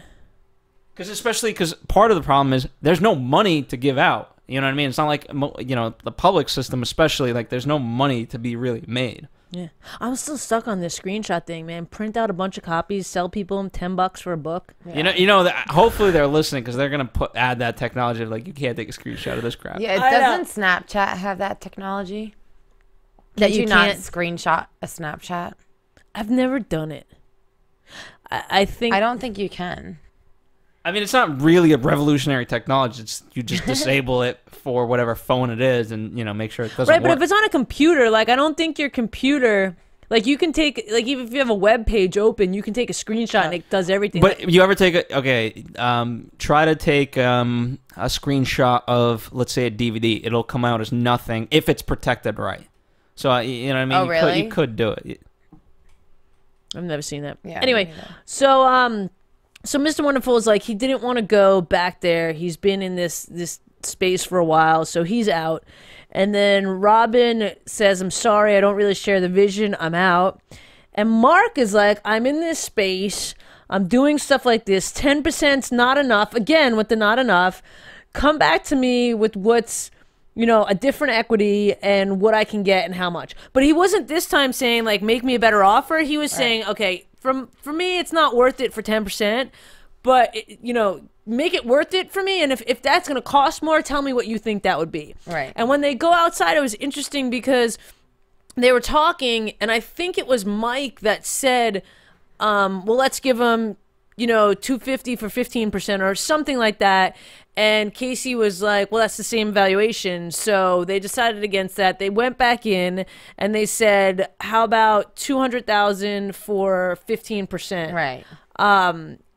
Because part of the problem is there's no money to give out. You know what I mean? It's not like, you know, the public system especially, like, there's no money to be really made. Yeah. I'm still stuck on this screenshot thing, man. Print out a bunch of copies, sell people $10 for a book. Yeah. You know, hopefully they're listening, because they're going to add that technology of, like, you can't take a screenshot of this crap. Yeah, doesn't Snapchat have that technology? That you not screenshot a Snapchat? I've never done it. I don't think you can. I mean, it's not really a revolutionary technology. It's you just disable it for whatever phone it is, and, you know, make sure it doesn't work. But if it's on a computer, like, I don't think your computer, Like you can take, like even if you have a web page open, you can take a screenshot and it does everything. But you ever take try to take a screenshot of, let's say, a DVD. It'll come out as nothing if it's protected right. So you know what I mean? Oh, really? You could do it. I've never seen that. Yeah, anyway, so Mr. Wonderful is like, he didn't want to go back there. He's been in this space for a while, so he's out. And then Robin says, I'm sorry, I don't really share the vision, I'm out. And Mark is like, I'm in this space, I'm doing stuff like this, 10%'s not enough. Again, with the not enough, come back to me with what's, you know, a different equity and what I can get and how much. But he wasn't this time saying, like, make me a better offer. He was saying, okay, for me, it's not worth it for 10%, but, you know, make it worth it for me. And if that's going to cost more, tell me what you think that would be. Right. And when they go outside, it was interesting because they were talking, and I think it was Mike that said, well, let's give him, you know, $250 for 15% or something like that. And Casey was like, well, that's the same valuation. So they decided against that. They went back in and they said, how about $200,000 for 15%? Right.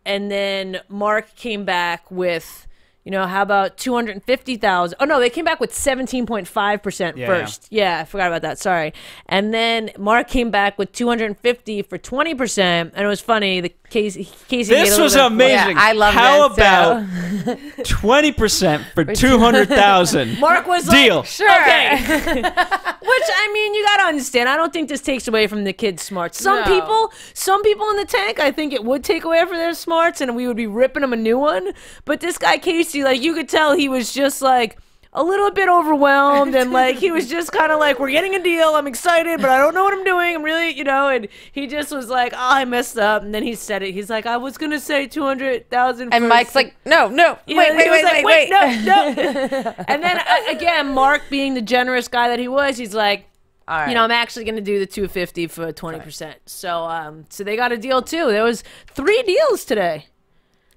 And then Mark came back with, you know, how about 250,000? Oh no, they came back with 17.5% first. Yeah, I forgot about that. Sorry. And then Mark came back with 250 for 20%, and it was funny. The Casey. This was amazing. Yeah, I love How this, about 20% for 200,000? Mark was deal. Like, sure. Okay. Which, I mean, you gotta understand. I don't think this takes away from the kids' smarts. Some people in the tank, I think it would take away from their smarts, and we would be ripping them a new one. But this guy Casey, like, you could tell he was just like a little bit overwhelmed, and like he was just kind of like, we're getting a deal, I'm excited, but I don't know what I'm doing, I'm really, you know. And he just was like, oh, I messed up. And then he said it, he's like, I was gonna say 200,000, and Mike's like, no, yeah, wait, no. And then again, Mark, being the generous guy that he was, he's like, all right, you know, I'm actually gonna do the 250 for 20%. Right. So they got a deal too. There was 3 deals today.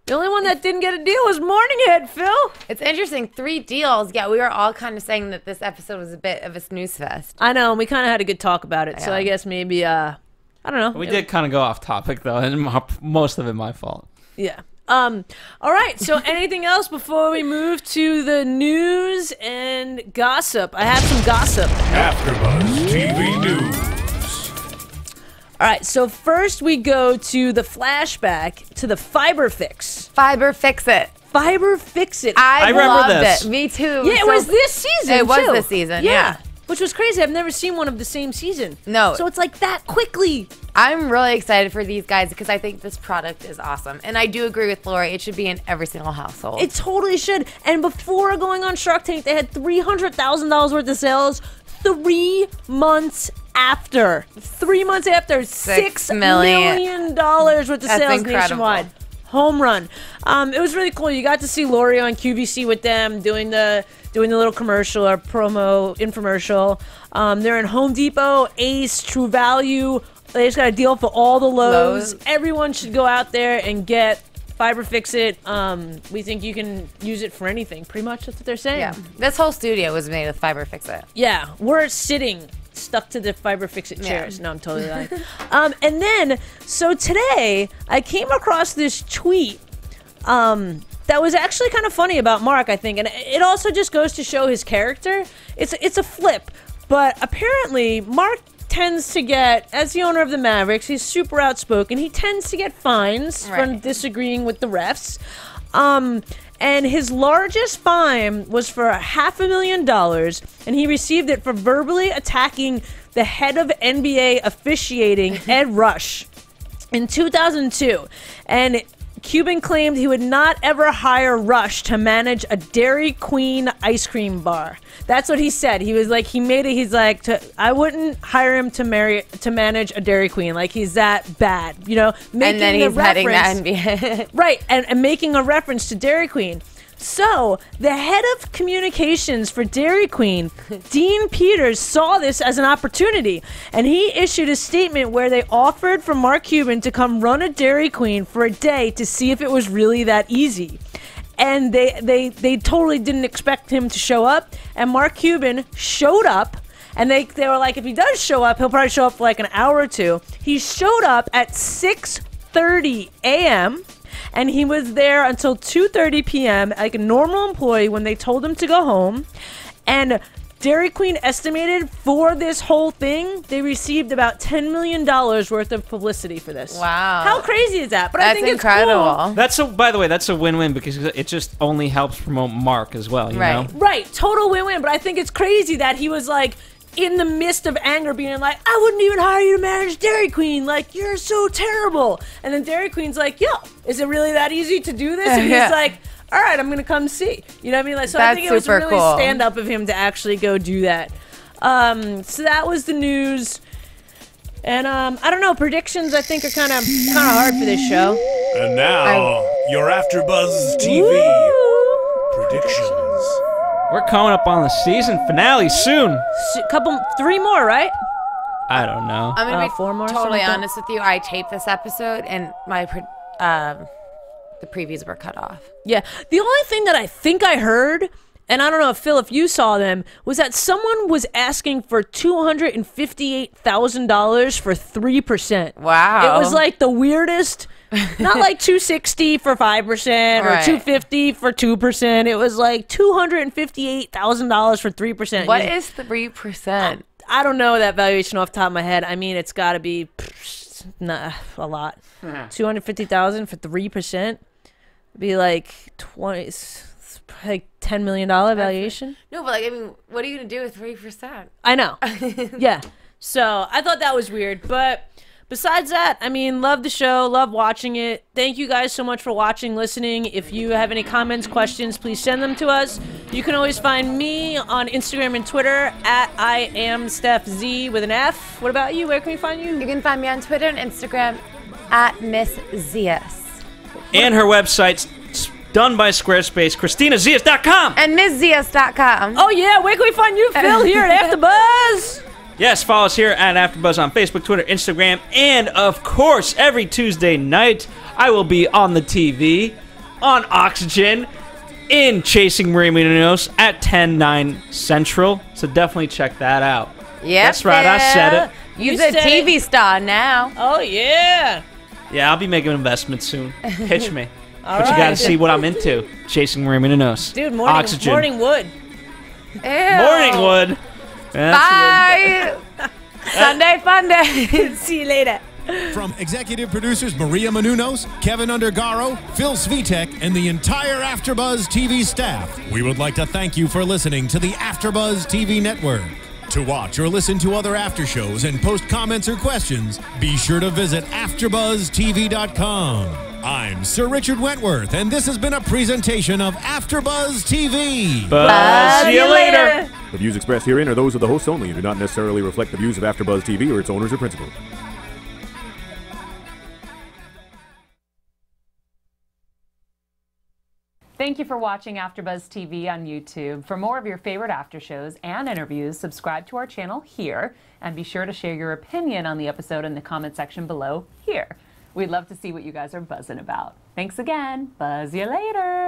The only one that didn't get a deal was Morninghead, Phil. It's interesting. 3 deals. Yeah, we were all kind of saying that this episode was a bit of a snooze fest. I know, and we kind of had a good talk about it. So I guess maybe, I don't know. We did kind of go off topic, though, and most of it my fault. Yeah. All right, so anything else before we move to the news and gossip? I have some gossip. AfterBuzz TV News. All right, so first we go to the flashback to the Fiber Fix. Fiber Fix It. Fiber Fix It. I remember loved this. it. Me too. Yeah, it was this season. It was too. this season, yeah. Which was crazy. I've never seen one of the same season. No. So it's like that quickly. I'm really excited for these guys because I think this product is awesome. And I do agree with Lori. It should be in every single household. It totally should. And before going on Shark Tank, they had $300,000 worth of sales 3 months after. 3 months after, $6 million worth of sales nationwide. Home run. It was really cool. You got to see Lori on QVC with them doing the little commercial or promo infomercial. They're in Home Depot, Ace, True Value. They just got a deal for all the Lowe's. Everyone should go out there and get Fiber Fix It. We think you can use it for anything. Pretty much that's what they're saying. Yeah. This whole studio was made with Fiber Fix It. Yeah. We're sitting stuck to the Fiber Fix It chairs. Yeah. No, I'm totally lying. And then, so today, I came across this tweet that was actually kind of funny about Mark, I think. And it also just goes to show his character. It's a flip. But apparently, Mark tends to get, as the owner of the Mavericks, he's super outspoken. He tends to get fines from disagreeing with the refs. And his largest fine was for $500,000, and he received it for verbally attacking the head of NBA officiating, Ed Rush, in 2002. And Cuban claimed he would not ever hire Rush to manage a Dairy Queen ice cream bar. That's what he said. He was like, he's like, I wouldn't hire him to manage a Dairy Queen. Like, he's that bad, you know? And then he's heading the NBA. Right, and making a reference to Dairy Queen. So, the head of communications for Dairy Queen, Dean Peters, saw this as an opportunity, and he issued a statement where they offered for Mark Cuban to come run a Dairy Queen for a day to see if it was really that easy. And they totally didn't expect him to show up, and Mark Cuban showed up, And they were like, if he does show up, he'll probably show up for like an hour or two. He showed up at 6:30 a.m. and he was there until 2:30 p.m. like a normal employee when they told him to go home. And Dairy Queen estimated for this whole thing, they received about $10 million worth of publicity for this. Wow. How crazy is that? But That's I think incredible. It's cool. By the way, that's a win-win because it just only helps promote Mark as well, you know? Right, total win-win. But I think it's crazy that he was like, in the midst of anger, being like, I wouldn't even hire you to manage Dairy Queen. Like, you're so terrible. And then Dairy Queen's like, yo, is it really that easy to do this? And he's like, all right, I'm going to come see. You know what I mean? Like, so I think it was really cool. stand-up of him to actually go do that. So that was the news. And I don't know, predictions I think are kind of hard for this show. And now, your AfterBuzz TV predictions. We're coming up on the season finale soon. Three more, right? I don't know. I'm gonna be 4 more, totally something like honest with you. I taped this episode and the previews were cut off. Yeah. The only thing that I think I heard, and I don't know, Phil, if you saw them, was that someone was asking for $258,000 for 3%. Wow. It was like the weirdest. Not like 260 for 5% or 250 for 2%. It was like $258,000 for 3%. What is 3%? I don't know that valuation off the top of my head. I mean, it's got to be a lot. 250,000 for 3%. Be like 20, like $10 million valuation. No, but like, I mean, what are you gonna do with 3%? I know. Yeah. So I thought that was weird, but besides that, I mean, love the show, love watching it. Thank you guys so much for watching, listening. If you have any comments, questions, please send them to us. You can always find me on Instagram and Twitter at I am Stef Z with an F. What about you? Where can we find you? You can find me on Twitter and Instagram at Miss Zias. And her website's done by Squarespace, KristinaZias.com. And MissZias.com. Oh yeah, where can we find you, Phil? Here at AfterBuzz. Yes, follow us here at AfterBuzz on Facebook, Twitter, Instagram, and of course, every Tuesday night, I will be on the TV, on Oxygen, in Chasing Maria Menounos at 10/9 Central. So definitely check that out. Yeah, that's right, I said it. You're a TV star now. Oh yeah. Yeah, I'll be making investments soon. Pitch me. All but you right. got to see what I'm into. Chasing Maria Menounos. Dude, Oxygen. morning wood. Ew. Morning wood. Bye. Sunday fun day. See you later. From executive producers Maria Menounos, Kevin Undergaro, Phil Svitek, and the entire AfterBuzz TV staff, we would like to thank you for listening to the AfterBuzz TV network. To watch or listen to other after shows and post comments or questions, be sure to visit AfterBuzzTV.com. I'm Sir Richard Wentworth, and this has been a presentation of AfterBuzz TV. Buzz. See you later. The views expressed herein are those of the hosts only and do not necessarily reflect the views of AfterBuzz TV or its owners or principals. Thank you for watching AfterBuzz TV on YouTube. For more of your favorite after shows and interviews, subscribe to our channel here, and be sure to share your opinion on the episode in the comment section below here. We'd love to see what you guys are buzzing about. Thanks again. Buzz you later.